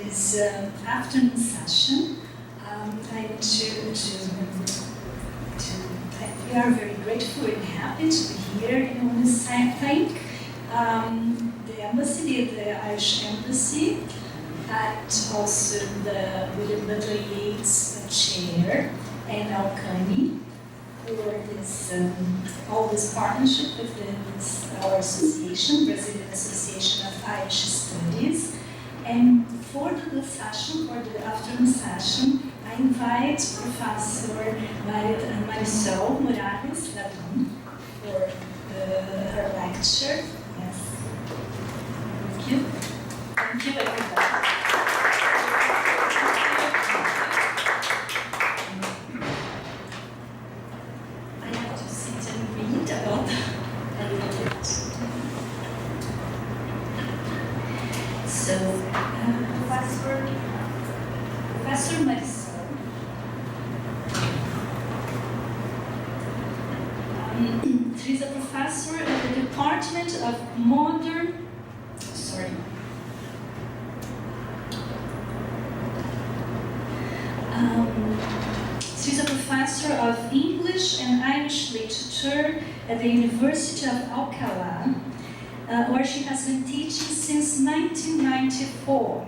this afternoon session. We are very grateful and happy to be here, and I want to thank the embassy, the Irish embassy, and also the William Butler Yeats chair and Alcani for this all this partnership with our association, Brazilian Association of Irish Studies. And for the session, for the afternoon session, I invite Professor Marisol Morales Ladon for her lecture. Yes. Thank you. Thank you, everybody. I have to sit and read about a little bit. So, Professor Marisol she's a professor at the Department of Modern, she's a professor of English and Irish literature at the University of Alcalá, where she has been teaching since 1994.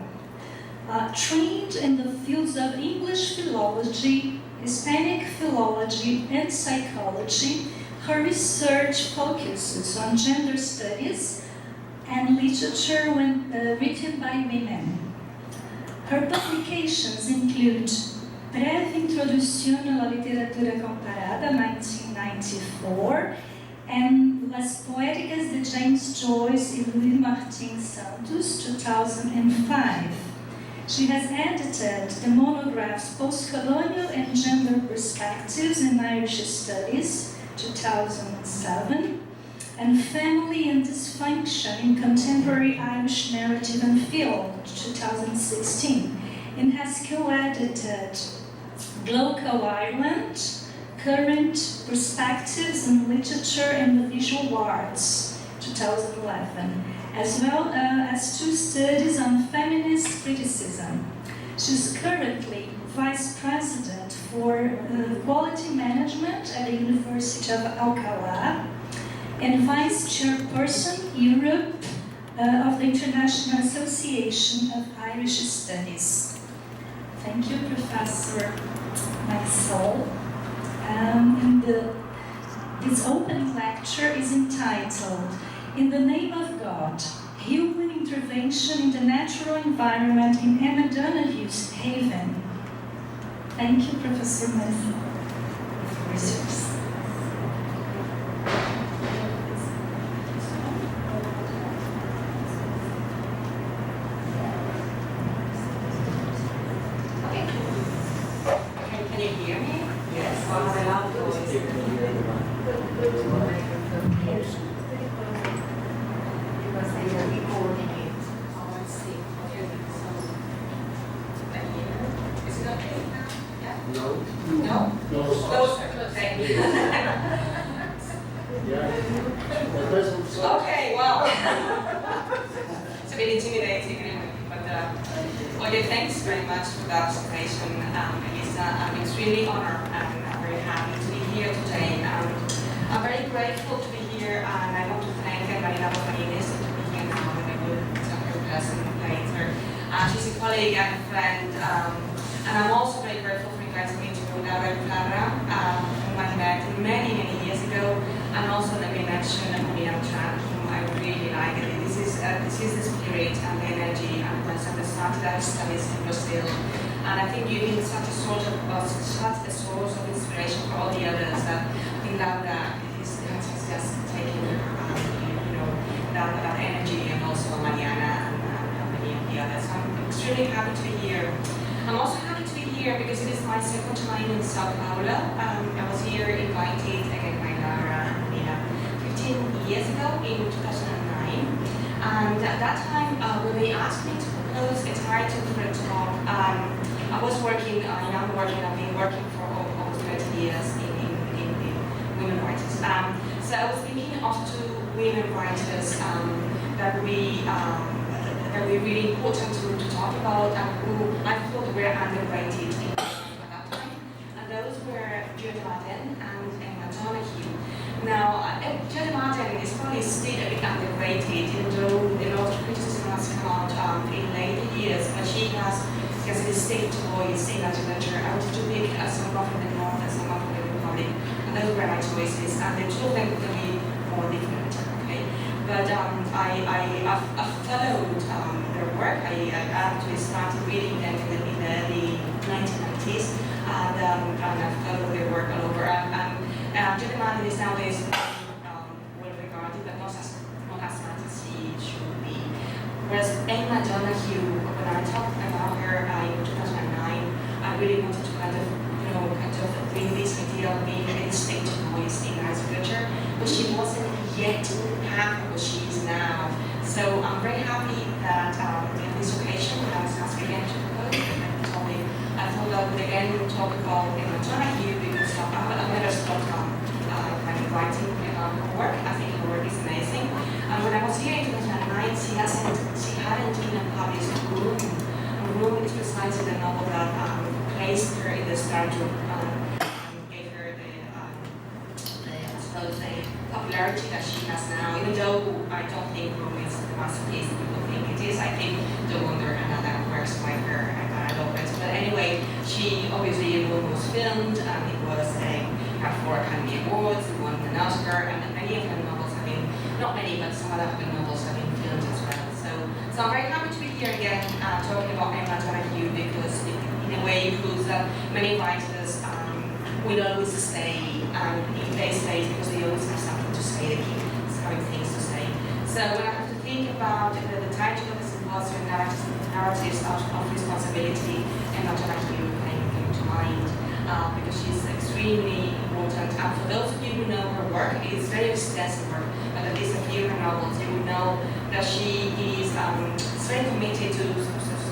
Trained in the fields of English philology, Hispanic philology, and psychology, her research focuses on gender studies and literature written by women. Her publications include Breve Introdução a la Literatura Comparada, 1994, and Las Poéticas de James Joyce e Luís Martins Santos, 2005. She has edited the monographs Post-Colonial and Gender Perspectives in Irish Studies, 2007, and Family and Dysfunction in Contemporary Irish Narrative and Film, 2016, and has co-edited Global Ireland, Current Perspectives in Literature and the Visual Arts, 2011, as well as two studies on feminist criticism. She's currently Vice President for Quality Management at the University of Alcalá and Vice Chairperson Europe of the International Association of Irish Studies. Thank you, Professor Marisol. This opening lecture is entitled In the Name of God, Human Intervention in the Natural Environment in Emma Donohue's Haven. Thank you, Professor Marisol. Can you hear me? Yes. Well, I love voice. Because they are recording it. Oh, I see. Okay. So, is it okay now? Yeah? No. No? No. Closer. Thank you. Yeah. Okay, well. It's a bit intimidating anyway, but okay, thanks very much for that presentation, Elisa. I'm extremely honored and I'm very happy to be here today. I'm very grateful to be here, and I want to thank Marina Bofanines to be here now, and I will tell her person later. She's a colleague and a friend, and I'm also very grateful for inviting me to Laura Clara, whom I met many years ago, and also let me mention Miriam Chan, whom I really like. This is the spirit and the energy and the started our studies in Brazil. And I think you've been such a source of inspiration for all the others that I think Laura has just taken that energy, and also Mariana and many of the others. So I'm extremely happy to be here. I'm also happy to be here because it is my second time in Sao Paulo. I was here invited again by Laura and Mira 15 years ago in 2009. And at that time, when they asked me to propose a title for a talk, I was working, I've been working for almost 30 years in women writers. So I was thinking of two women writers that would be that were really important to talk about and who I thought were underrated at that time. And those were Judy Martin and Emma Donahue. Now, Judy Martin is probably still a bit underrated, even though a lot of criticism has come out in later years, but she has a distinct voice in that literature. I wanted to pick someone from the North and someone from the Republic, and those were my choices, and the two of them could be more different, okay? But I've followed their work. I actually started reading them in the early 1990s, and I've followed their work all over. Judy Martin is nowadays well regarded, but not as much as she should be. Whereas Emma Donahue, when I talked about her in 2009, I really wanted to kind of bring this idea of being a distinct voice in Irish literature, but she wasn't yet half what she is now. So I'm very happy that on this occasion, when I was asked again to propose the topic, I thought I would again talk about Emma Donahue because I've never stopped kind of writing about her work. I think her work is amazing. And when I was here in 2009, she hadn't even published Room. Room is precisely the novel that placed her in the star group and gave her the popularity that she has now. Even though I don't think Room is the masterpiece people think it is, I think The Wonder and other works by her I love it. But anyway, she obviously Room was filmed and it was had 4 Academy Awards, it won an Oscar, and many of her novels have been, not many, but some of her novels have been filmed as well. So I'm very happy to be here again talking about Emma Donahue because it, in a way, proves that many writers will always stay, and they stay because they always have something to say, they keep having things to say. So when I have to think about the title of the symposium, narratives of responsibility, Emma Donahue came to mind because she's extremely important. And for those of you who know her work, it is very extensive work, but at least a few of her novels, you will know that she is very committed to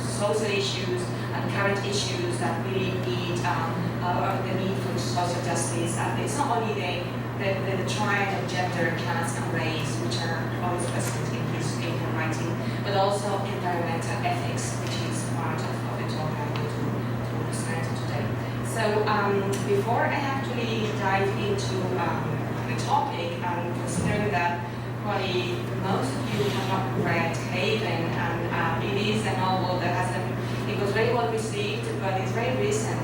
social issues and current issues that really need the need for social justice. And it's not only the triad of gender, class, and race, which are always present in her writing, but also environmental ethics, which is part of the talk I'm going to present today. So before I actually dive into the topic, considering that probably most of you have not read Haven, and it is a novel that it was very well received, but it's very recent.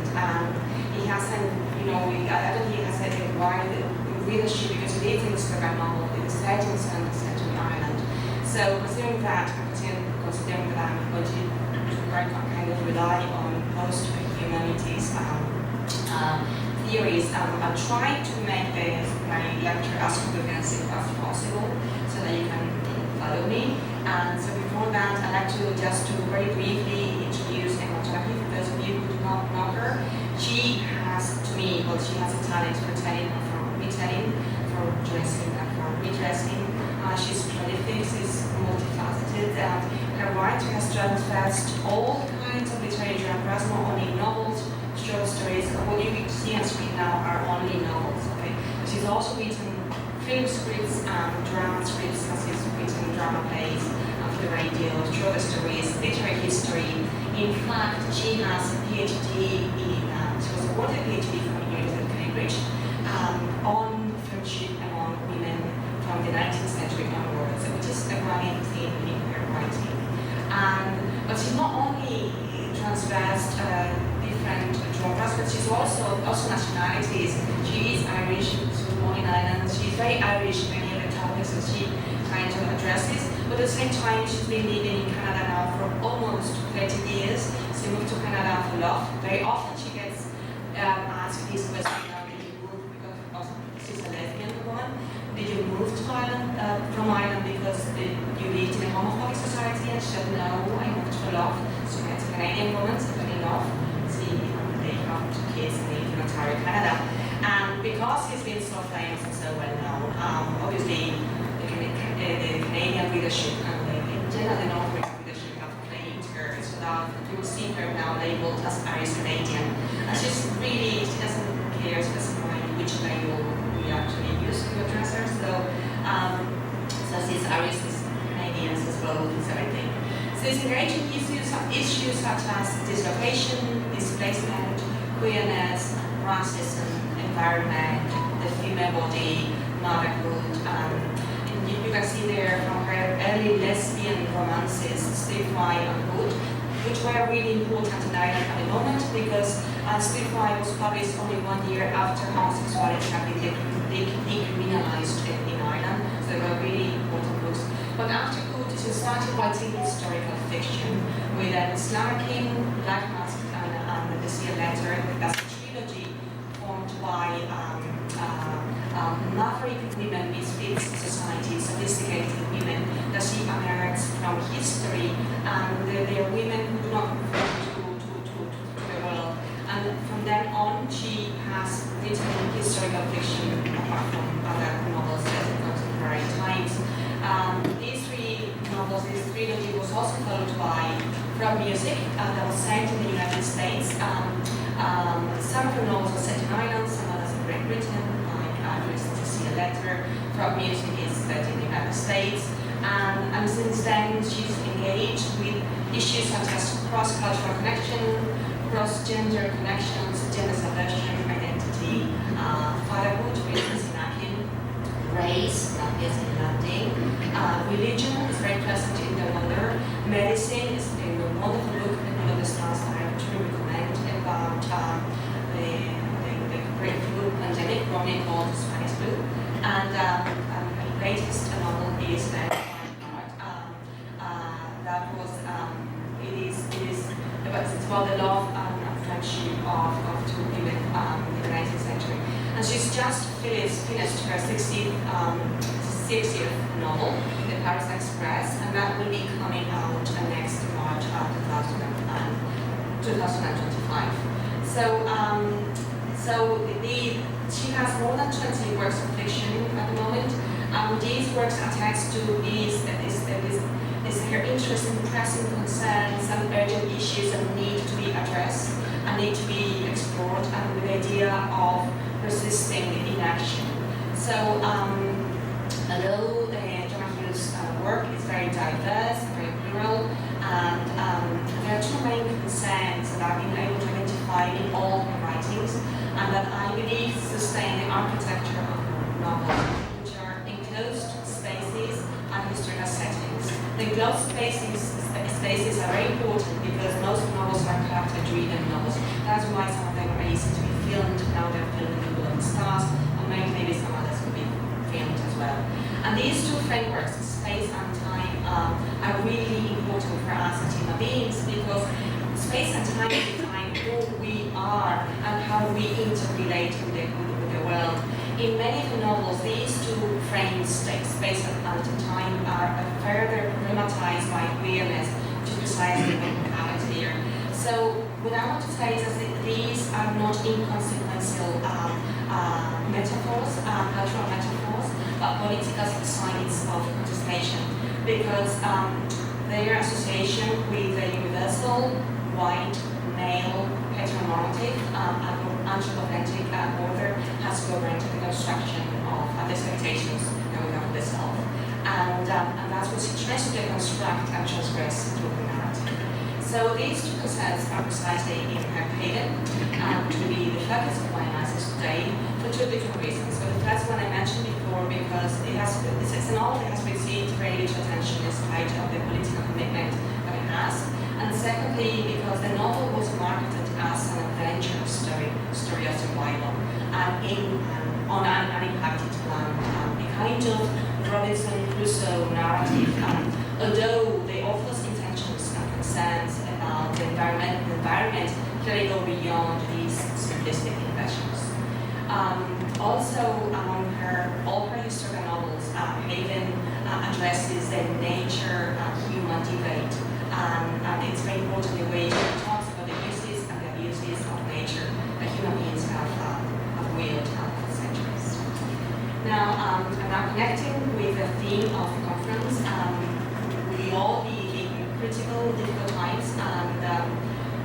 It hasn't, I don't think it has a wide readership because it is an Instagram novel. It's set in Central Ireland. So considering that, considering that I'm going to kind of rely on post-humanities theories, I'm trying to make my lecture as comprehensive as possible so that you can follow me. And so before that, I'd like to just very briefly introduce Emma Donahue for those of you who do not know her. She has, to me, she has a talent for telling and for retelling, for dressing and for redressing. She's prolific, she's multifaceted, and her writing has traversed all kinds of literature, and perhaps not only novels, short stories. What you see on screen now are only novels. Okay, she's also written film scripts and drama scripts, and she's written drama plays for the radio, short stories, literary history. In fact, she has a PhD she was awarded a PhD from the University of Cambridge on friendship among women from the 19th century onwards, which is a running theme in her writing. But she's not only transversed different genres, but she's also nationalities. She is Irish, she was born in Ireland. She's very Irish in many of the topics that she kind of addresses. But at the same time, she's been living in Canada now for almost 30 years. She moved to Canada for love. Very often she gets asked this question, did you move because also she's a lesbian woman? Did you move to Ireland from Ireland because you lived in a homophobic society? And she said, no, I moved for love. So it's a Canadian woman, so fell in love. They have 2 kids and they live in Ontario, Canada. And because he's been so famous and so well known, obviously the Canadian readership and in general the North American readership have claimed her, so that you will see her now labeled as Irish Canadian. And she doesn't care, she doesn't mind which label we actually use to address her. So she's Irish, she's Canadian as well, it's everything. So it's engaging issues such as dislocation, displacement, queerness, racism, environment, the female body, motherhood. And you can see there from her early lesbian romances, Steve Vai and Hood, which were really important in Ireland at the moment because Steve Vai was published only 1 year after homosexuality had been decriminalized in Ireland. So they were really important books. But after Hood, she started writing historical fiction with Slammer King, Black Mask, and The Sea Letter. That's a trilogy formed by maverick women, misfits society, sophisticated women that she unearths from history, and they are women who do not conform to the world. And from then on, she has written historical fiction apart from other novels set in contemporary times. These three novels, this trilogy was also followed by From Music that was set in the United States. Some of the novels were set in Ireland, some others in Great Britain, like To See a Letter. From Music is set in the United States. And since then, she's engaged with issues such as cross-cultural connection, cross-gender connections, gender subversion, identity, fatherhood, for instance, in Akin, race, that is in Landing, religion is very present in The Wonder, medicine is a wonderful book, The Middle of the Stars, that I truly recommend, about the great flu pandemic, commonly called Spanish flu, and the latest novel is that was, it's about the love and friendship of two women in the 19th century. And she's just finished her 60th novel, The Paris Express, and that will be coming out next March 2025. She has more than 20 works of fiction at the moment. These works attest to is her interest in pressing concerns and urgent issues that need to be addressed and need to be explored, and with the idea of persisting in action. So, although Jonah Hill's work is very diverse, very plural, and there are two main concerns that I've been able to identify in all her writings, and that I believe sustain the architecture of her novels, which are enclosed spaces and historical settings. The enclosed spaces are very important because most novels are character-driven novels. That's why some of them are easy to be filmed. Now they're filmed in Middle of the Stars, and maybe some others will be filmed as well. And these two frameworks, space and time, are really important for us as human beings because space and time define who we are and how we interrelate with the world. In many of the novels, these two frames, space and time, are further problematized by queerness, which is precisely what we have here. So what I want to say is that these are not inconsequential metaphors, cultural metaphors, but political signs of contestation, because their association with the universal, white, male, heteronormative, anthropocentric order has governed the construction of the expectations that we have of the self. And that's what she tries to deconstruct and transgress through the narrative. So these two concepts are precisely in her painting, to be the focus of my analysis today for two different reasons. So the first one I mentioned before because it's an novel that has received very little attention in spite of the political commitment that it has. And secondly, because the novel was marketed as an adventure story of survival, on an uninhabited land, a kind of Robinson Crusoe narrative. Although the author's intentions and concerns about the environment clearly go beyond these simplistic inventions. Also, among all her historical novels, Haven addresses the nature-human debate. And it's very important the way she talks about the uses and the abuses of nature that human beings have wielded for centuries. Now, I'm now connecting with the theme of the conference. We all live in critical, difficult times, and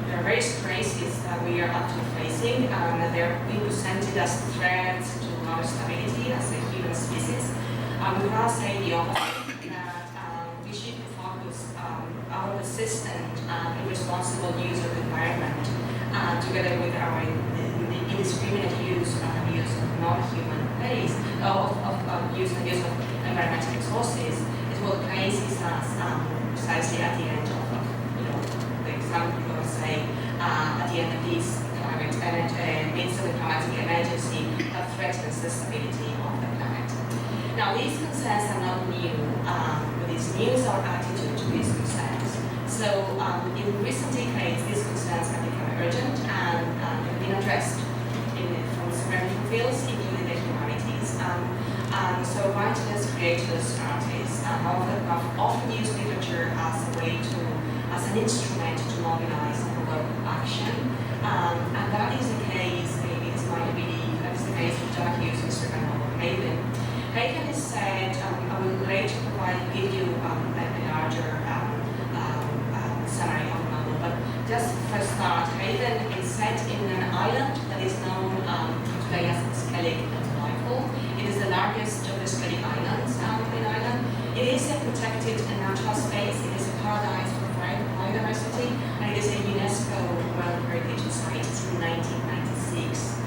there are various crises that we are actually facing, and they're being presented as threats to our stability as a human species. We cannot say the opposite, that we should focus our out of a system and irresponsible use of the environment, together with our indiscriminate use and abuse of non-human waste, of use and abuse of environmental resources, is what places us precisely at the end of the example people will say at the end of this climate midst of the climatic emergency that threatens the stability of the planet. Now, these concerns are not new, but it's new is our attitude to these concerns. So, in recent decades, these concerns have become urgent and have been addressed from several different fields, including the humanities. So, writers, creators, artists have often used literature as an instrument to mobilize and provoke action. And that is the case, it is my belief, that is the case with John Hughes' Mr. Novel Haven. Haven has said, I will later give you a larger summary of the novel, but just for a start, Haven is set in an island that is known today as Skellig Michael. It is the largest of the Skellig Islands in Ireland. It is a protected natural space. It is a paradise for biodiversity, and it is a UNESCO World Heritage Site since 1996.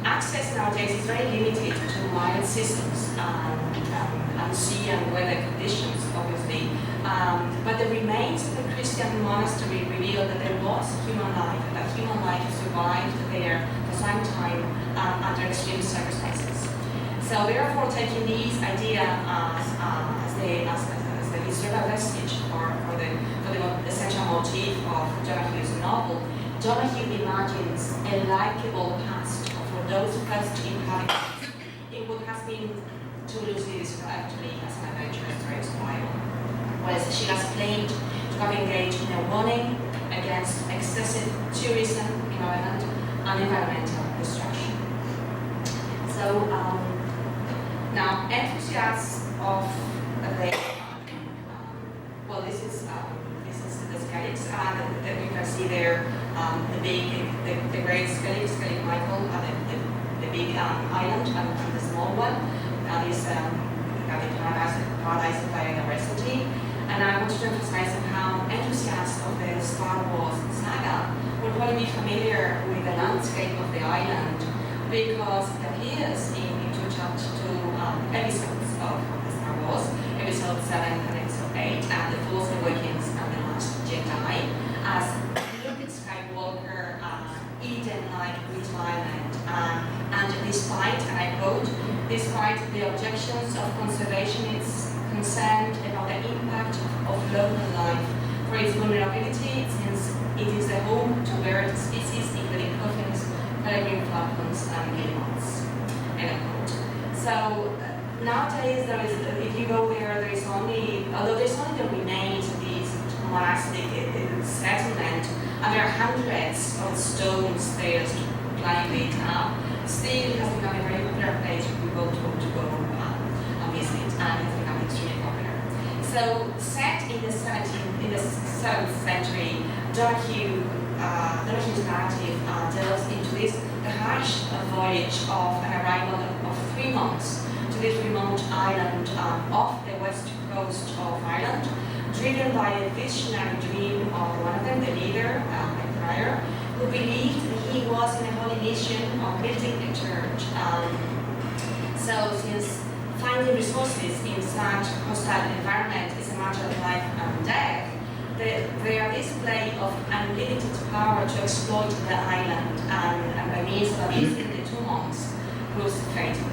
Access nowadays is very limited to wild systems and sea and weather conditions, obviously. But the remains of the Christian monastery reveal that there was human life, and that human life survived there for some time under extreme circumstances. So therefore, taking these ideas as the historical vestige for the essential motif of Jonah Hughes' novel, Jonah Hughes imagines a likeable past for those first inhabitants in what has been too loosely described to me as an adventurous story of survival, whereas she has claimed to have engaged in a warning against excessive tourism in Ireland and environmental destruction. So now enthusiasts of the this is the Skelligs, that you can see there, the great Skellig Michael, the big island and the small one. That is the paradise of biodiversity. And I want to emphasize on how enthusiasts of the Star Wars saga will probably be familiar with the landscape of the island, because it appears in two episodes of the Star Wars, episode 7 and episode 8, and The Force Awakens and The Last Jedi, as Luke Skywalker, Eden-like retirement, and despite, and I quote, despite the objections of conservationists concerned about the impact of local life for its vulnerability, since it is a home to bird species including puffins, peregrine falcons, and guillemots. End quote. So nowadays, if you go there is only, although there's only the remains of these monastic settlement, and there are hundreds of stones there lying laid still it has become a very popular place for people to go and visit, and it's become extremely popular. So, set in the 7th century, Jonah Hughes' narrative delves into the harsh voyage of an arrival of 3 months to this remote island off the west coast of Ireland, driven by a visionary dream of one of them, the leader, a prior, who believed that he was in a holy mission of building a church. So since finding resources in such hostile environment is a matter of life and death, their display of unlimited power to exploit the island and by means of abusing the 2 monks proves fatal.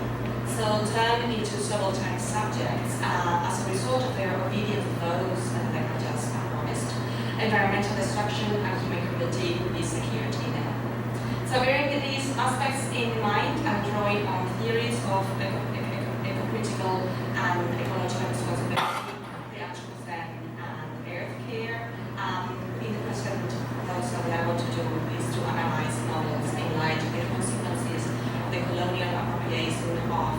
So turned into subaltern subjects as a result of their obedient vows that they had just promised, environmental destruction and human cruelty would be secured in them. So bearing these aspects in mind and drawing on theories of eco-critical and ecological responsibility, the anthropocene and earth care, in the present also what I want to do is to analyze novels in light of the consequences of the colonial appropriation of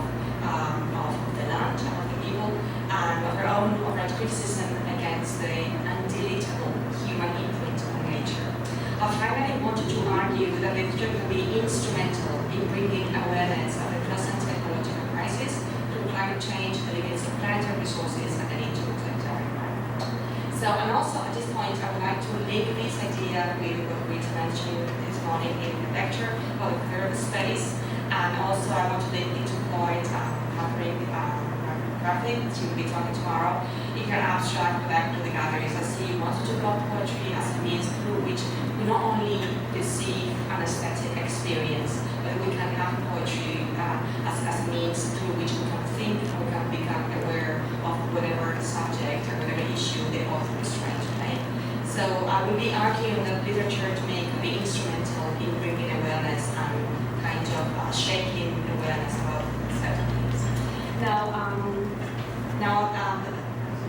the land and of the people, and of their own overt criticism against the undeletable human imprint on nature. I finally wanted to argue that literature can be instrumental in bringing awareness of the present ecological crisis through climate change, the limits of planetary resources, and the need to protect our environment. So So, and also at this point, I would like to link this idea with what we mentioned this morning in the lecture about the curve space, and also I want to link it to point covering graphic, she will be talking tomorrow, in her abstract back to the galleries. I see you want to talk about poetry as a means through which we not only perceive an aesthetic experience, but we can have poetry as a means through which we can think and we can become aware of whatever subject or whatever issue the author is trying to make. So I will be arguing that literature to me can be instrumental in bringing awareness and kind of shaping awareness about certain things. Now,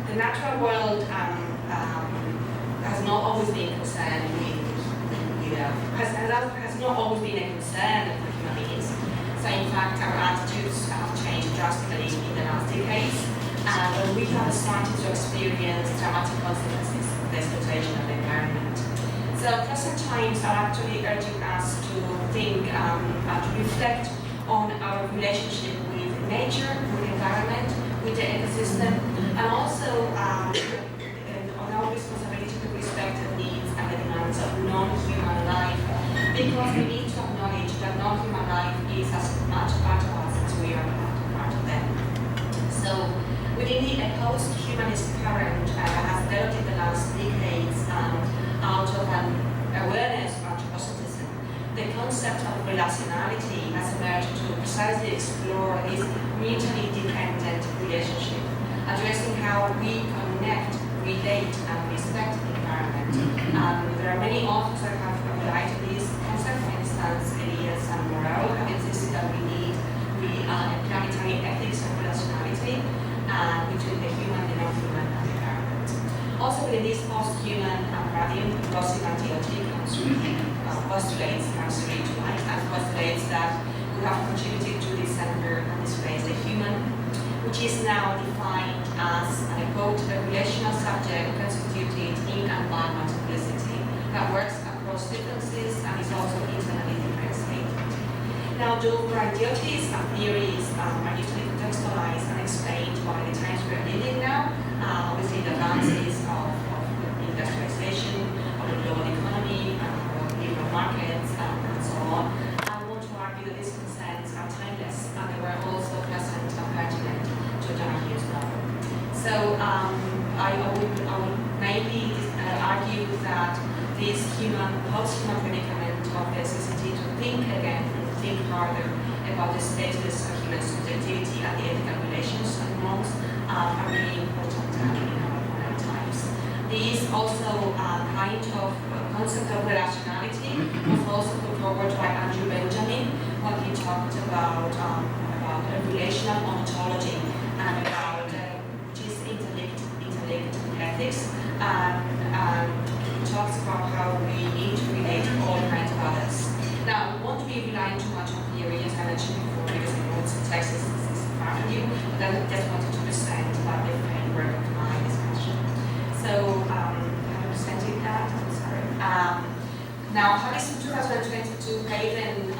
the natural world has not always been concerned has not always been a concern for human beings. So in fact, our attitudes have changed drastically in the last decades, and we have started to experience dramatic consequences of the exploitation of the environment. So present times are actually urging us to think and to reflect on our relationship with nature, with the environment, with the ecosystem, and also on our responsibility to respect the needs and the demands of non-human life, because we need to acknowledge that non-human life is as much part of us as we are part of them. So within the post-humanist current has developed in the last decades out of an awareness of anthropocentricism, the concept of relationality has emerged to precisely explore this mutually dependent relationship, addressing how we connect, relate, and respect the environment. There are many authors that have applied to this concept. For instance, Elias and Morel have insisted that we need a planetary ethics of relationality between the human, the non-human, and the environment. Also, within this post-human paradigm, Rossi and Dioti postulates to light and postulates that we have contributed to the center and displays the human, which is now defined as, and I quote, a relational subject constituted in and by multiplicity that works across differences and is also internally differentiated. Now, though ideologies and theories are usually contextualized and explained by the times we are living now, obviously the advances of industrialization, of the global economy, of liberal markets, and so on, I want to argue that these concerns are timeless and they were also present and pertinent to Donahue's novel. So I would mainly argue that this post-human predicament of the necessity to think again and think harder about the status of human subjectivity and the ethical relations and norms are really important in our times. These also kind of concept of relationality was also put forward by Andrew Benjamin when he talked about a relational ontology and about which is intellect and ethics, and he talks about how we need to relate to all kinds of others. Now, we won't be relying too much on theory, as I mentioned before, because I know it's text is in front of you, but I just wanted to present the framework of my discussion. So, have I presented that? I'm sorry. Now, Harris 2022 Haven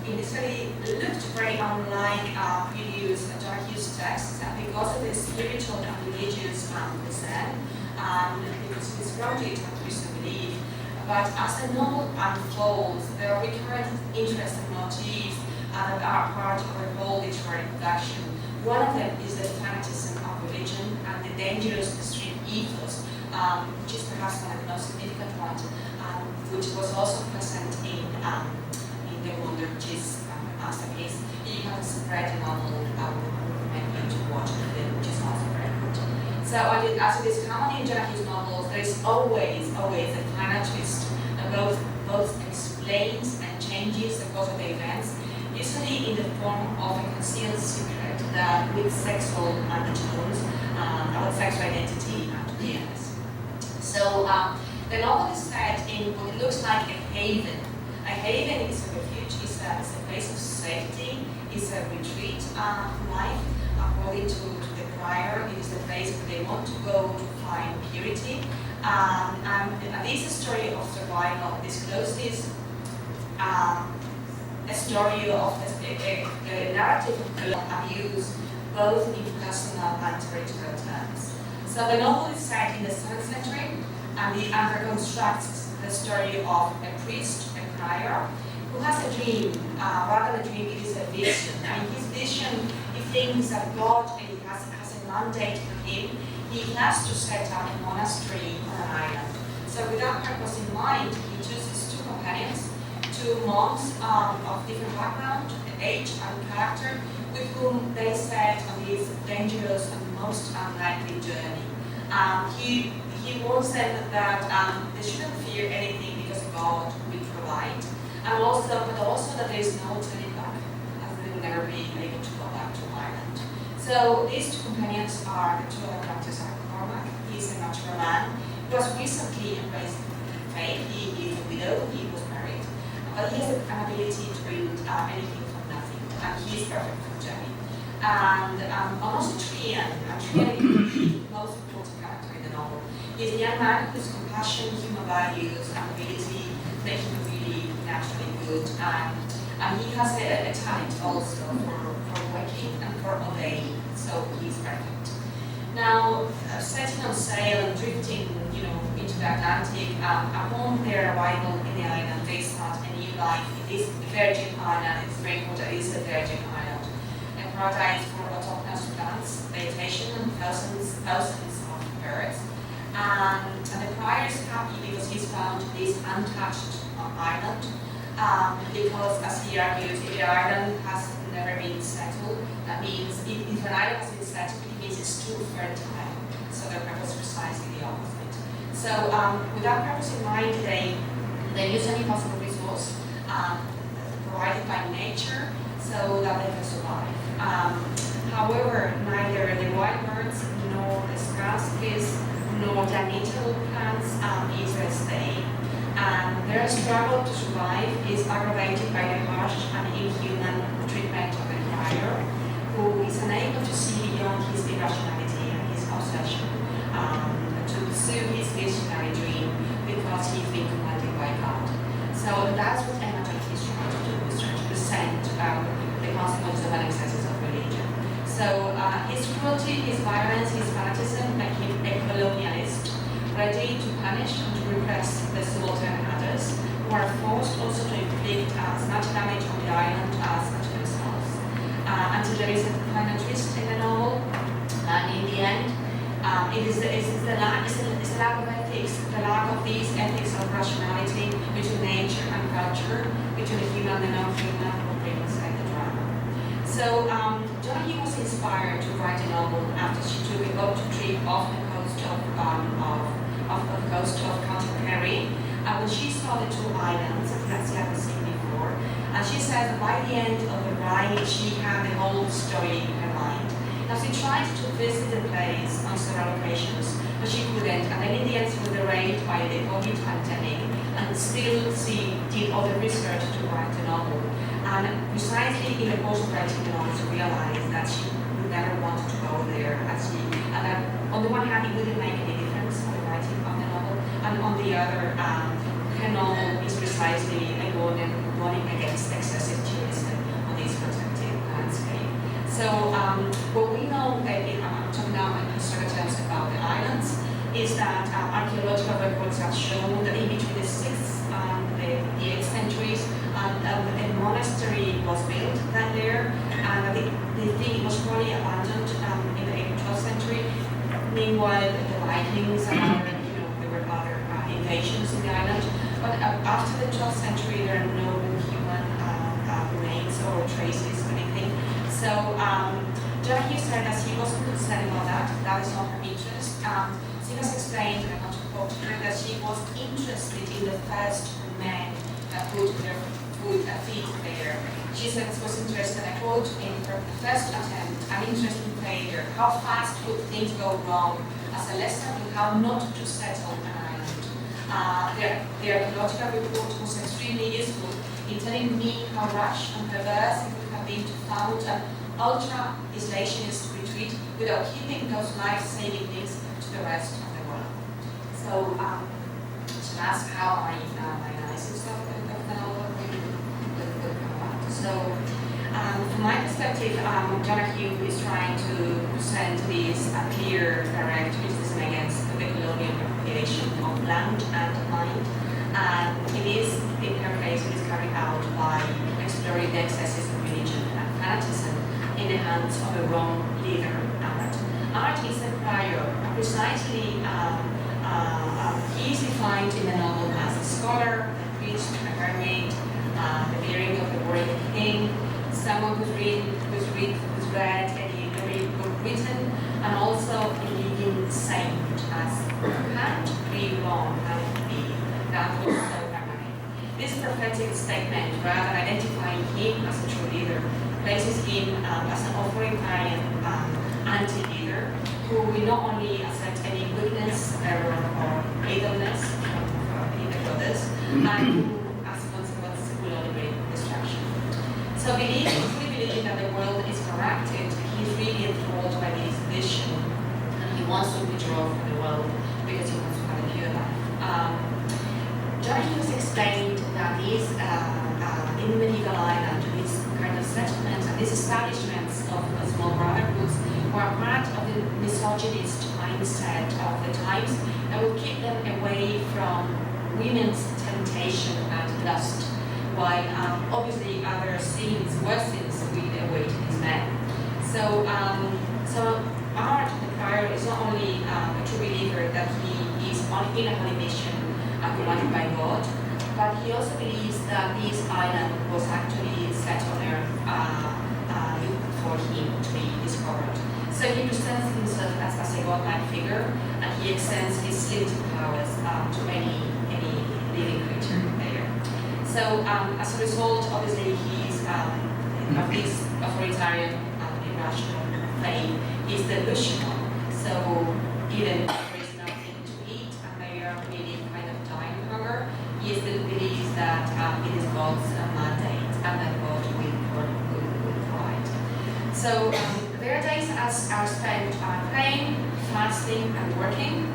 initially looked very unlike previous Donahue's texts because of the spiritual and religious concern, because it is grounded in Christian belief. But as the novel unfolds, there are recurrent interests and motifs that are part of her whole literary production. One of them is the fanatism of religion and the dangerous extreme ethos, which is perhaps one of the most significant ones, which was also present in The Wonder, which is a masterpiece. You have read the novel, I would recommend you to watch the film, which is also very good. So as it is common in Donahue's novels, there is always a final twist that both explains and changes the course of the events, usually in the form of a concealed secret that with sexual undertones about sexual identity and queerness. So the novel is set in what looks like a haven. A haven is a refuge, it's a place of safety, it's a retreat life. According to the prior, it is the place where they want to go to find purity. And this is a story of survival. This closes a story of a narrative of abuse, both in personal and territorial terms. So the novel is set in the 7th century, and it reconstructs the story of a priest, a prior, who has a dream. Rather than a dream, it is a vision. And in his vision, he thinks that God has a mandate for him. He has to set up a monastery on an island. So with that purpose in mind, he chooses 2 companions, 2 monks of different background, age, and character, with whom they set on this dangerous and most unlikely journey. He warns them that they shouldn't fear anything because God will provide, but also that there is no turning back, as they will never be able to go back to Ireland. So these 2 companions are the 2 other characters are Cormac. He's a mature man who has recently embraced faith. He is a widow. He was married, but he has an ability to build anything from nothing, and he is perfect for the journey. And also Trian is the most important character in the novel. He's a young man whose compassion, human values, and ability make him really naturally good. And he has a talent also for working and for obeying, so he's perfect. Now, setting on sail and drifting, into the Atlantic, upon their arrival in the island, they start a new life. It is a virgin island. It's very important. It is a virgin island. A paradise for autochthonous plants, vegetation, and thousands of birds. And the prior is happy because he's found this untouched island. Because, as he argues, if the island has never been settled, that means if an island has been settled, it means it's too fertile. So their purpose is precisely the opposite. So with that purpose in mind, they use any possible resource provided by nature so that they can survive. However, neither the wild birds nor the scarce fish nor the native plants is a stay. Their struggle to survive is aggravated by the harsh and inhuman treatment of the prior, who is unable to see beyond his irrationality and his obsession to pursue his visionary dream because he's been commanded by God. So that's what Emma is trying to do, is trying to present the consequences of an excesses of religion. So his cruelty, his violence, his fanatism make him a colonialist, ready to punish and to repress the subaltern others, who are forced also to inflict as much damage on the island as to themselves. Until there is a final twist in the novel, and in the end, it is the lack of ethics, the lack of these ethics of rationality between nature and culture, between the human and non-human, who brings the drama. So, Donahue was inspired to write a novel after she took a boat trip off the coast of County Kerry. When she saw the 2 islands that she hadn't seen before, and she said that by the end of the ride, she had the whole story in her mind. Now she tried to visit the place on several occasions, but she couldn't. And then in the end, she was derailed by the COVID pandemic, and still she did all the research to write the novel. And precisely in the course of writing the novel, she realized that she would never want to go there. And that on the one hand, it wouldn't make any difference on the writing of the novel, and on the other, her novel is precisely a warning against excessive tourism on this protected landscape. So what we know, I'm talking now in historical terms about the islands, is that archaeological records have shown that in between the 6th and the 8th centuries, a monastery was built there, and they think it was probably abandoned in the 12th century. Meanwhile, the Vikings and there were other invasions in the island. But after the 12th century, there are no human remains or traces or anything. So Donahue said that he wasn't concerned about that. That is not her interest. She has explained, and I want to quote her, that she was interested in the first men that put their feet there. She said she was interested, I quote, in her first attempt, an interest in failure. How fast would things go wrong as a lesson in how not to settle an island. The archaeological report was extremely useful in telling me how rash and perverse it would have been to found an ultra-isolationist retreat without keeping those life-saving links to the rest of the world. So, to ask how my analysis of the novel will come out. So, From my perspective, Donahue is trying to present this clear, direct criticism against the colonial appropriation of land and mind. And it is, in her case, it is carried out by exploring the excesses of religion and fanatism in the hands of a wrong leader, art. Art is a prior, precisely, he is defined in the novel as a scholar, a priest, a hermit, the bearing of the word king, someone who's read any book written, and also a living saint, as can't be wrong, can't be. That was so ironic. This prophetic statement, rather than identifying him as a true leader, places him as an authoritarian anti-leader who will not only accept any weakness, error, or idleness from either of others, and who, as a consequence, will only bring destruction. So truly believing that the world is corrupted, he's really enthralled by this vision, and he wants to withdraw from the world because he wants to have a pure life. John Hughes explained that these, in medieval Ireland, these kind of settlements and these establishments of small brotherhoods were part of the misogynist mindset of the times that would keep them away from women's temptation and lust, while obviously other sins, worse sins, will await these men. So Art, the prior, is not only a true believer that he is in a holy mission commanded by God, but he also believes that this island was actually set on earth for him to be discovered. So he presents himself as a godlike figure, and he extends his limited powers to any living creature there. So as a result, obviously, he's of this authoritarian irrational faith is delusional. So even if there is nothing to eat and they are really kind of dying of hunger, he still believes that it is God's mandate and that God will provide. So their days are spent praying, fasting, and working,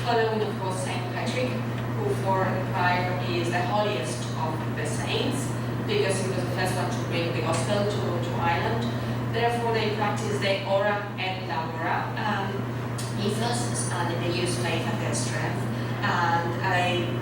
following, of course, Saint Patrick, who for the prior is the holiest of the saints, because he was the first one to bring the gospel to Ireland. Therefore, they practice the ora et labora ethos, and they use faith and their strength.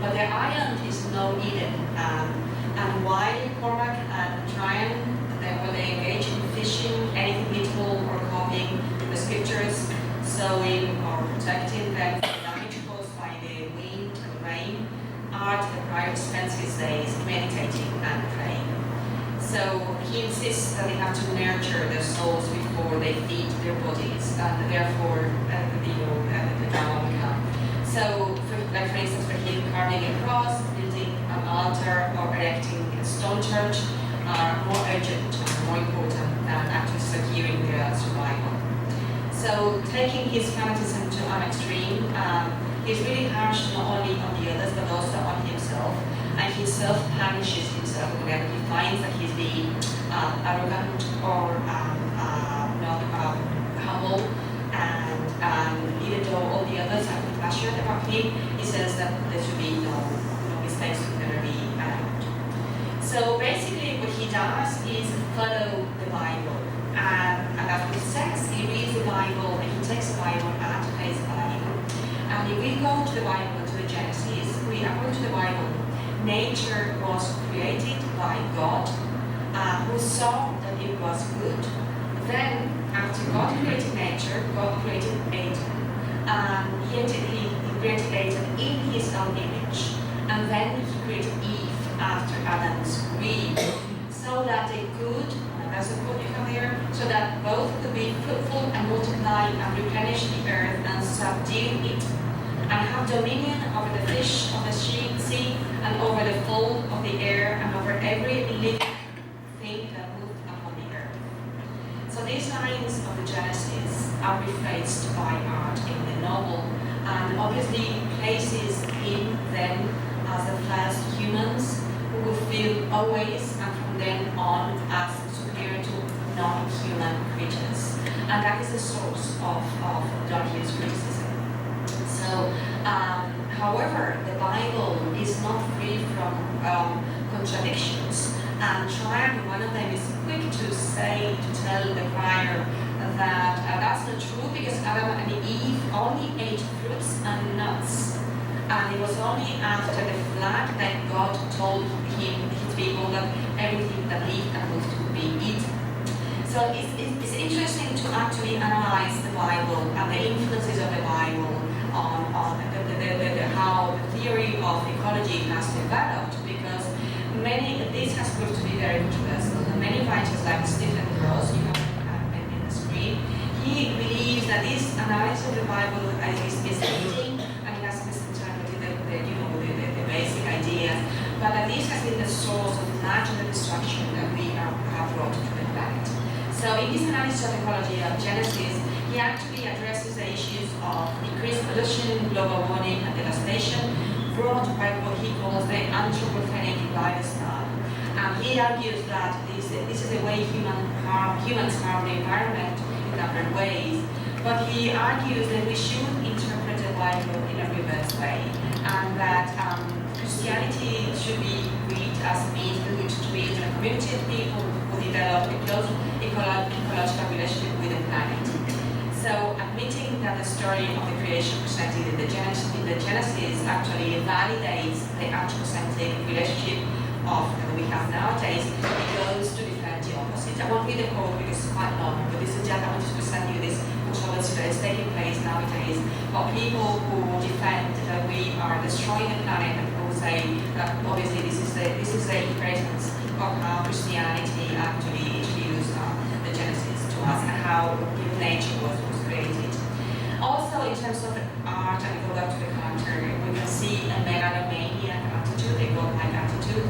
But their island is no Eden. And while Cormac and Tryon, they engage in fishing, anything eatable or copying the scriptures, sowing or protecting them from damage caused by the wind and rain, Art, the prior, spends his days meditating and praying. So he insists that they have to nurture their souls before they feed their bodies, and therefore the drama will come. So, for instance, for him, carving a cross, building an altar, or erecting a stone church are more urgent and more important than actually securing their survival. So, taking his fanatism to an extreme, he's really harsh not only on the others but also on himself, and he self-punishes himself whenever he finds that he's being arrogant or not humble, and even though all the others are compassionate about him, he says that there should be no mistakes will never be allowed. So basically what he does is follow the Bible, and as he says, he reads the Bible and he takes the Bible at face value. And if we go to the Bible, to the Genesis, according to the Bible, nature was created by God, who saw that it was good. Then, after God created nature, God created Adam. He created Adam in his own image. And then he created Eve after Adam's rib, so that they could, and that's a quote you have here, so that both could be fruitful and multiply and replenish the earth and subdue it, and have dominion over the fish of the sea, and over the fowl of the air, and over every living thing that moved upon the earth. So these lines of the Genesis are rephrased by Art in the novel, and obviously places them as the first humans who will feel always and from then on as superior to non-human creatures. And that is the source of Donahue's criticism. So, however, the Bible is not free from contradictions, and Tryon, one of them, is quick to say say, to tell the crier that that's not true because Adam and Eve only ate fruits and nuts. And it was only after the flood that God told his people that everything that lived and moved would be eaten. So it's interesting to actually analyze the Bible and the influences of the Bible on how the theory of ecology has developed, because this has proved to be very controversial. Many writers like Stephen Gross, you have in the screen, he believes that this analysis of the Bible is misleading and it has misinterpreted the basic ideas, but that this has been the source of natural destruction that we have brought to the planet. So in this analysis of ecology of Genesis, he actually addresses the issues of increased pollution, global warming, and devastation brought by what he calls the anthropogenic lifestyle. He argues that this is the way humans harm the environment in different ways, but he argues that we should interpret the Bible in a reverse way, and that Christianity should be read as a means to build a community of people who develop a close ecological relationship with the planet. So, admitting that the story of the creation presented in the Genesis actually validates the anthropocentric relationship that we have nowadays, it goes to defend the opposite. I won't read the quote because it's quite long, but this is just, I want to present you this controversy that is taking place nowadays of people who defend that we are destroying the planet and who say that obviously this is the inheritance of how Christianity actually introduced the Genesis to us and how nature was created. Also, in terms of art, and go back to the character, we can see a megalomaniac attitude, a godlike attitude,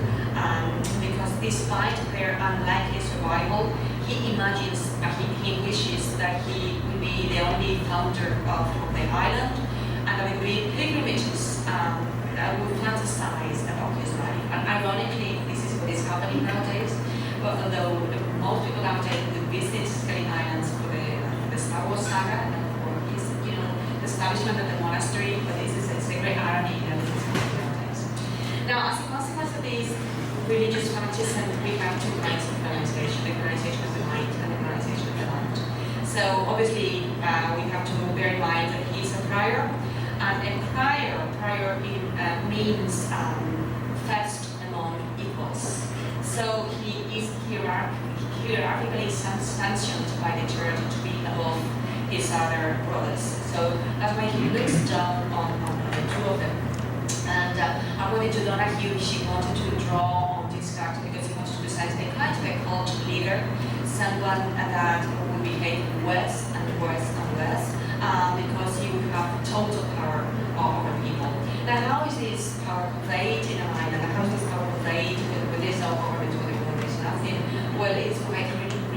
because despite their unlikely survival, he imagines, he wishes that he will be the only founder of the island, and that it will be pilgrimages that will fantasize about his life. And ironically, this is what is happening nowadays. But although most people nowadays would visit Scaling Islands for the Star Wars saga and for his, the establishment of the monastery, but it's a great irony that this is happening nowadays. Now, as a consequence of this religious fanatism, we have two kinds of colonization: the colonization of the mind and the colonization of the land. So obviously, we have to bear in mind that he's a prior, and a prior means first among equals. So he is hierarchically sanctioned by the church to be above his other brothers. So that's why he looks down on the two of them. And according to Donahue, she wanted to draw on this character because he wants to present a kind of a cult leader, someone that would behave worse and worse and worse, because he would have total power over people. Now, how is this power conveyed in a mind, and how is this power conveyed with this over between the one is nothing? Well, it's conveyed through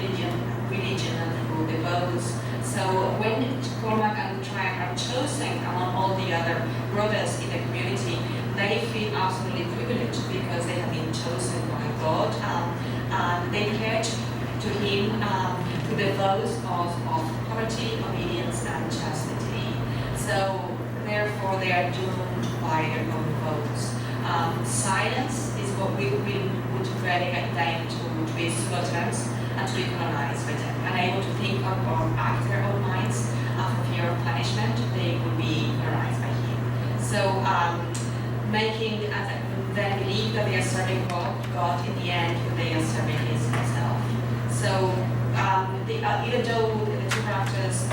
religion and through the vows. So when Cormac and Triac are chosen among all the other brothers in the community, they feel absolutely privileged because they have been chosen by God, and they pledge to him to the vows of poverty, obedience, and chastity. So therefore, they are doomed by their own vows. Silence is what we would relegate them to be subalterns and to be colonized by them. Unable to think of or act their own minds for fear of punishment, they would be colonized by him. So making them believe that they are serving God in the end, who they are serving is himself. So even though the two characters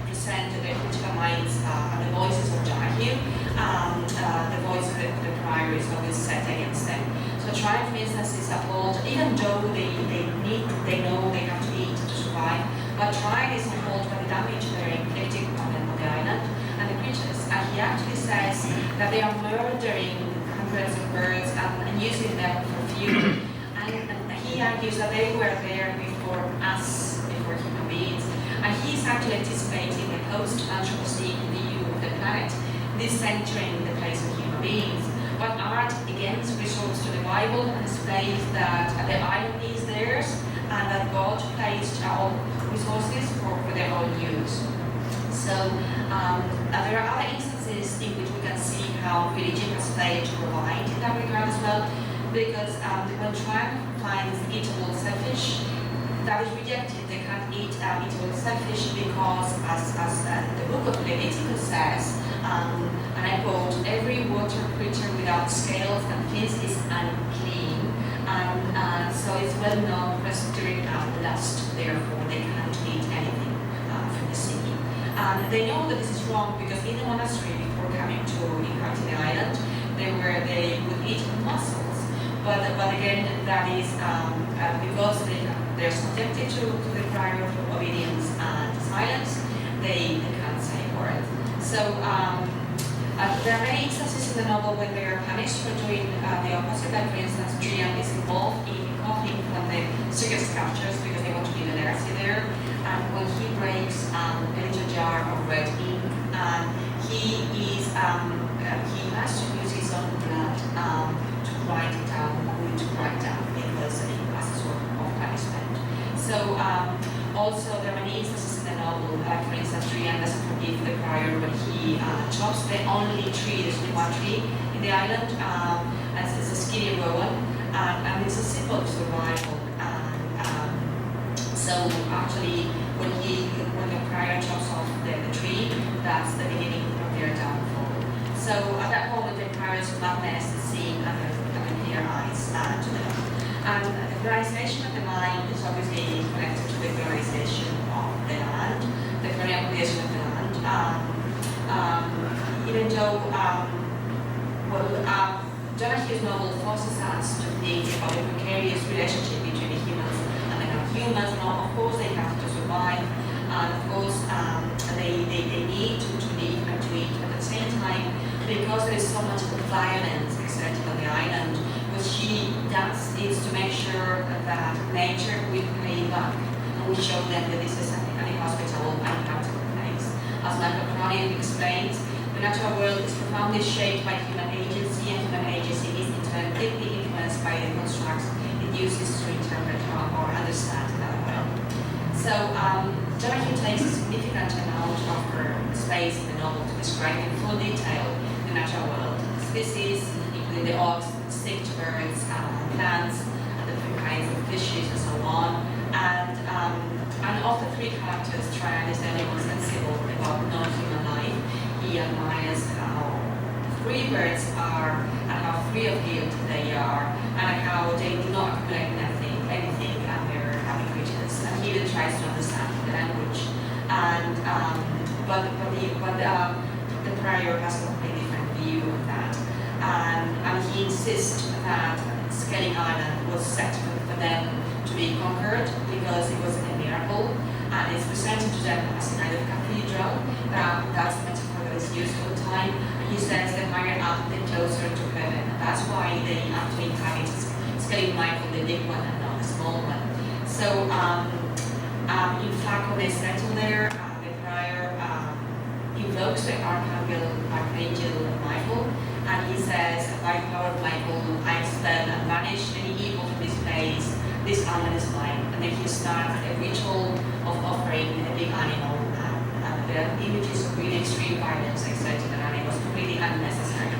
present the critical minds and the voices of Donahue, the voice of the prior is always set against them. So Triumph, for instance, is appalled, even though they know they have to eat to survive, but Triumph is appalled by the damage they are inflicting on the island and the creatures. And he actually says that they are murdering hundreds of birds and using them for fuel. And he argues that they were there before us, before human beings. And he's actually anticipating a post-Anthropocene view of the planet, this centering the place of human beings. But art, again, resorts to the Bible and explains that the island is theirs and that God placed all resources for their own use. So there are other instances in which we can see how religion has played to provide in that regard as well, because when Triumph finds it all selfish, that is rejected. They can't eat selfish because, as the book of Leviticus says, and I quote, every water creature without scales and fins is unclean. And so it's well known for stirring up lust, therefore they can't eat anything from the sea. And they know that this is wrong because in the monastery before coming to inhabit the island, they would eat mussels. But again, that is because they're subjected to the prior of obedience and silence, they can't say a word. So there are many instances in the novel when they are punished for doing the opposite. Like for instance, Julian is involved in copying from the circus sculptures because they want to leave a legacy there. And when he breaks a little jar of red ink, he has to use his own blood to write it down, because it was a sort of punishment. So also there are many instances in the novel, for instance, Julian doesn't forgive the prior when he chops the only tree, there's only one tree in the island, and it's a skinny rowan, and it's a symbol of survival. So actually, when the prior chops off the tree, that's the beginning of their downfall. So at that moment, the prior's madness is seen under clear eyes to them. And the polarization of the mind is obviously connected to the polarization of the land, the colonialization of the land. Even though, Jonah Hill's novel forces us to think about the precarious relationship between the humans and the non-humans. And of course, they have to survive, and of course, they need to live and to eat. At the same time, because there is so much violence exerted on the island, what she does is to make sure that nature will pay back, and we show them that this is an inhospitable and uncomfortable place. As Michael Cronin explains, the natural world is profoundly shaped by human agency, and human agency is in turn deeply influenced by the constructs it uses to interpret or understand that world. So, Jonah Hill takes a significant amount of her space in the novel to describe in full detail the natural world, species, including the ox, sticked birds, plants, and the different kinds of fishes, and so on. And of the three characters, Tryon is the only one sensible about non-human life. He admires how free birds are, and how free of guilt they are, and how they do not accumulate anything, and they're happy creatures. And he even tries to understand the language. And the prior has a completely different view of that. And he insists that Skellig Island was set for them to be conquered because it was a miracle, and it's presented to them as a kind of cathedral. That's the metaphor that is used all the time. And he says the higher up, the closer to heaven. And that's why they actually inhabit Skellig Michael, the big one, and not the small one. So, in fact, when they settle there, the prior invokes the Archangel Michael, and he says, by the power of Michael, I expel and banish any evil from this place. This island is mine. And then he starts a ritual of offering a big animal, and the images of really extreme violence exerted on animals completely unnecessary.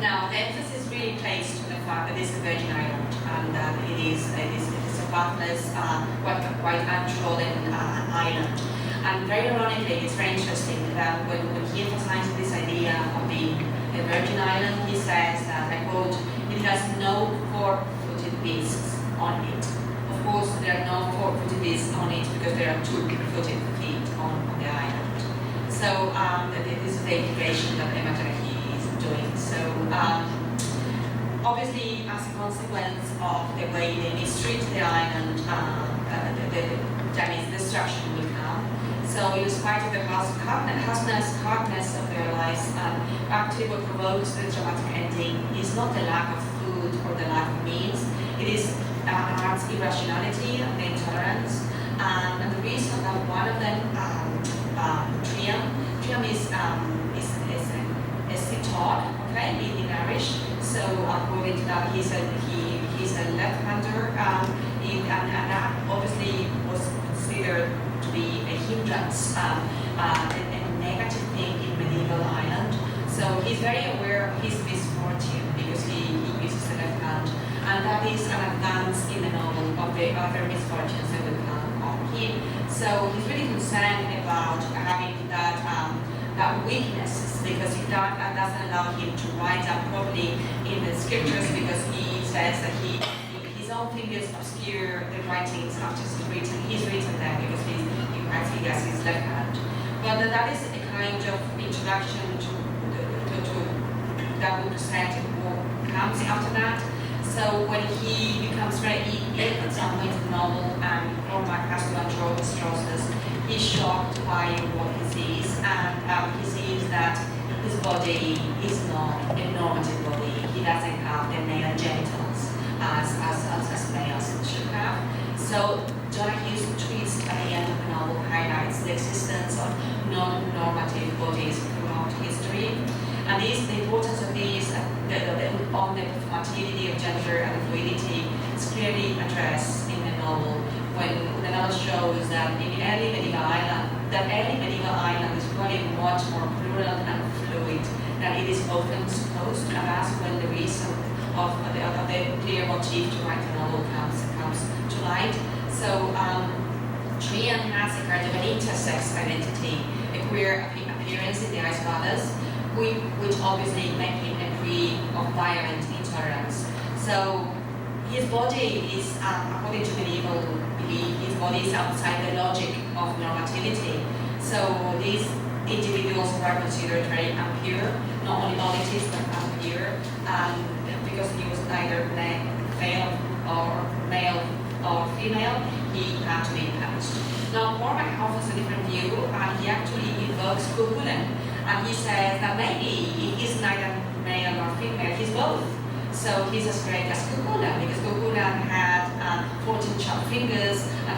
Now, the emphasis really placed on the fact that it's a virgin island, and that it is a pathless, quite untrodden island. And very ironically, it's very interesting that when he emphasizes this idea of being a virgin island, he says that, I quote, it has no four-footed beasts on it. Of course, there are no four-footed beasts on it because there are two-footed feet on the island. So this is the integration that Emma Jonah is doing. So obviously, as a consequence of the way they mistreat the island, the Chinese destruction will come. So in spite of the hardness of their lives, actually what provokes the dramatic ending is not the lack of food or the lack of means. It is art's irrationality and the intolerance. And the reason that one of them, Trium is a taught, okay, in Irish. So according to that, he's a left-hander, and that obviously was considered to be a hindrance, a negative thing in medieval Ireland. So he's very aware of his misfortune because he uses the left hand, and that is an advance in the novel of the the other misfortunes that will come on him. So he's really concerned about having that weakness, because if that doesn't allow him to write down properly in the scriptures, because he says that his own fingers obscure the writings after he's written them, because he writes fingers his left hand. But that is a kind of introduction to that will present what comes after that. So when he becomes very ill at some point in the novel, and Cormac has to control his process, he's shocked by what he sees, and he sees that his body is not a normative body. He doesn't have the male genitals as males should have. So Donahue's twist at the end of the novel highlights the existence of non-normative bodies throughout history. And the importance of these, on the performativity of gender and fluidity, is clearly addressed in the novel, when the novel shows that in early medieval Ireland is really much more plural and fluid than it is often supposed, and that's when the reason of the clear motif to write the novel comes to light. So Trian has a kind of an intersex identity, a queer appearance in the eyes of others, which obviously make him a prey of violent intolerance. So his body is, according to medieval belief, his body is outside the logic of normativity. So these individuals were considered very impure, not only oddities but impure, because he was neither male or female, he had to be punished. Now Cormac offers a different view, and he actually invokes Cuchulainn. And he says that maybe he's neither male nor female, he's both. So he's as great as Cuchulainn, because Cuchulainn had 14 chopped fingers, and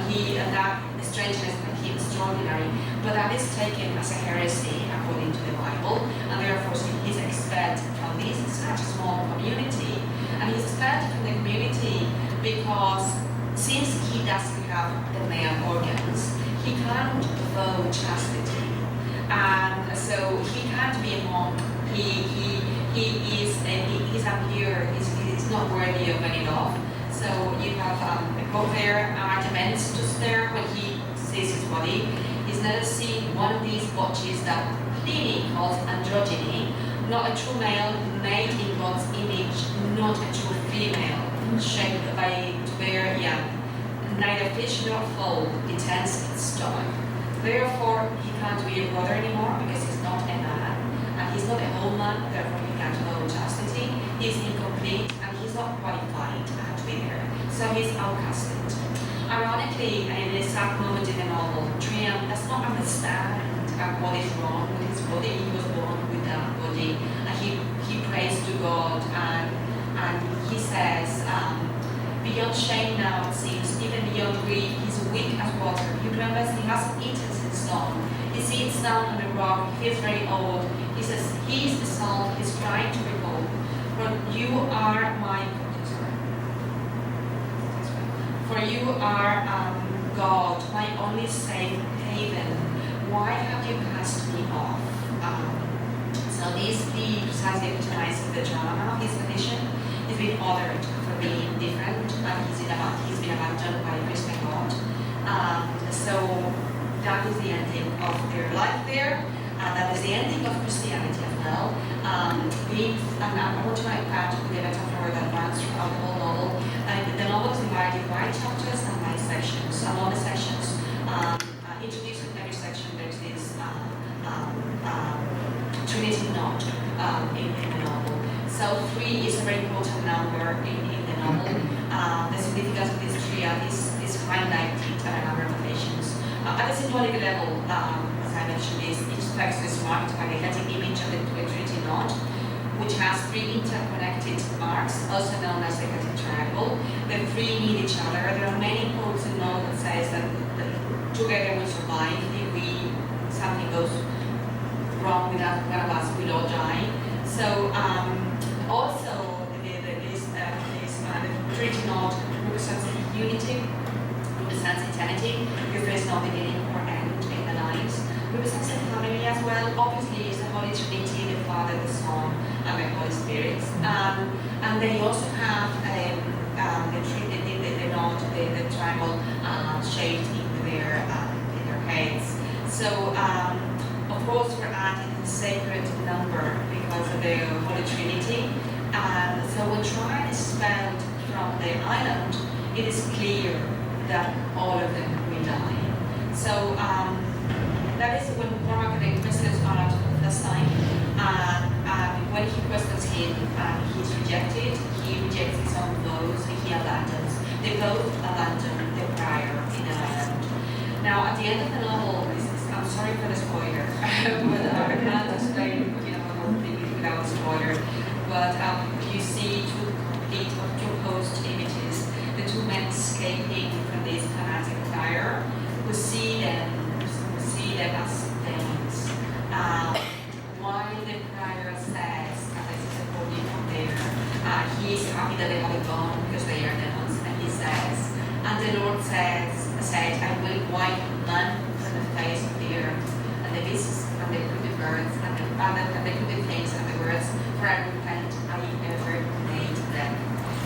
that strangeness made him extraordinary. But that is taken as a heresy according to the Bible, and therefore he's expelled from this such a small community. And he's expelled from the community because since he doesn't have the male organs, he can't vow chastity. And so he can't be a monk. He's impure. He's not worthy of any love. So you have a quote there, Artementus there, when he sees his body. He's never seen one of these botches that Pliny calls androgyny, not a true male made in God's image, not a true female, shaped by to bear young. Neither fish nor fowl intends its stomach. Therefore, he can't be a brother anymore because he's not a man, and he's not a whole man, therefore he can't hold chastity. He's incomplete, and he's not qualified to be there. So he's outcasted. Ironically, in this sad moment in the novel, Trian does not understand what is wrong with his body. He was born with that body, and he prays to God, and he says, beyond shame now, it seems, even beyond grief, he's weak as water. He remembers he hasn't eaten since dawn. He sees down on the rock, he feels very old. He says, he is the salt, he's trying to recall. For you are God, my only safe haven. Why have you cast me off? So this precisely epitomizes the drama of his condition. He's been othered for being different, and he's been abandoned by Christian God. So that is the ending of their life there. That is the ending of Christianity as well. And I want to add to the metaphor that runs throughout the whole novel. The novel is divided by chapters and by sections. So all the sections introduced in every section there's this Trinity knot in the novel. So 3 is a very important number in the novel. The significance of this triad is highlighted on a number of occasions. At a symbolic level, as I mentioned, each text is marked by the Celtic image of the Trinity knot, which has 3 interconnected arcs, also known as the Celtic triangle. The 3 need each other. There are many quotes in the novel that says that together we survive. If something goes wrong with one of us, we'll all die. So also the Trinity knot represents unity, represents eternity, because there is no beginning or end in the lives. Represents the family as well. Obviously, it's the Holy Trinity, the Father, the Son, and the Holy Spirit. And they also have the knot the triangle shaped in their heads. So of course we're adding the sacred number because of the Holy Trinity. So when Trine is spelled from the island, it is clear that all of them will die. So that is when Cormac questions Arnold for the first time. When he questions him, he's rejected. He rejects his own vows. He abandons. They both abandon the prior in the island. Now, at the end of the novel, I'm sorry for the spoiler, but I can't explain, the whole thing without spoiler. But you see two opposed images: the two men escaping from this fanatic fire, who see them as demons. While the prior says, as I said quoting from there, he is happy that they have gone because they are demons, and he says, and the Lord said, I will wipe none from the face of the earth, and the beasts, and the creepy birds, and the creepy things, and the birds, for I repent, I never made them.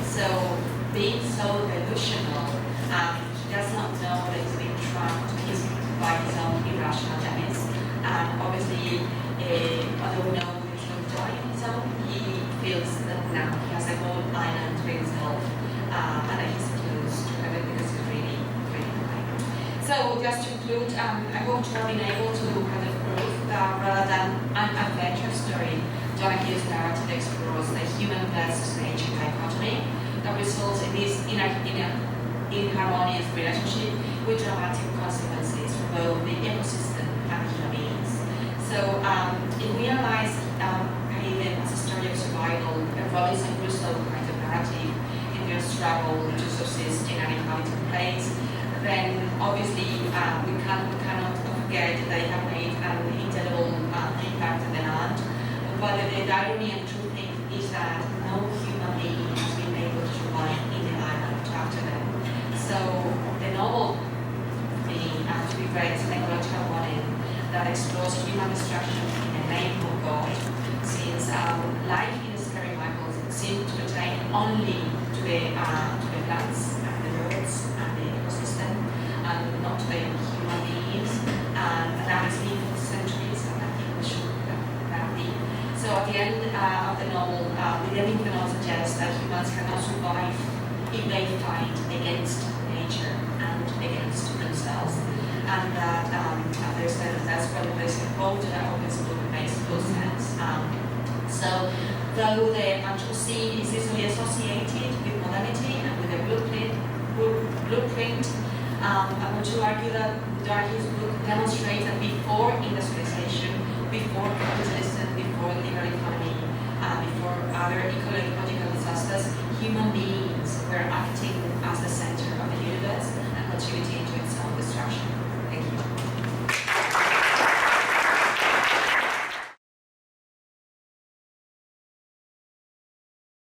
So, being so delusional, he does not know that he's being trapped by his own irrational demons. Obviously, although we know he's not die on his own, he feels that now he has a whole island to himself, and that he's close to heaven because he's really, really high. So just to conclude, I hope to have been able to kind of prove that rather than an adventure story, Donahue's narrative explores the human versus nature dichotomy that results in this inharmonious relationship with dramatic consequences for both the ecosystem and human beings. So it realized Haven as a story of survival, a Robinson Crusoe kind of narrative in their struggle to subsist in an inhabited place. Then obviously we cannot forget that they have made an indelible impact on the land. But the irony and true thing is that no human being has been able to survive in the island after them. So the novel being to be read as an ecological model that explores human destruction in the name of God, since life in the scary Michaels seems to pertain only to the plants and the birds and the ecosystem, and not to the human beings, and that has been for centuries, and I think we should that be. So at the end of the novel, the ending of the novel suggests that humans cannot survive if they fight against nature and against themselves, and that that's what there's a quote of this book makes full sense. So though the Anthropocene is easily associated with modernity and with a blueprint, I want to argue that Donahue's book demonstrates that before industrialization, before capitalism,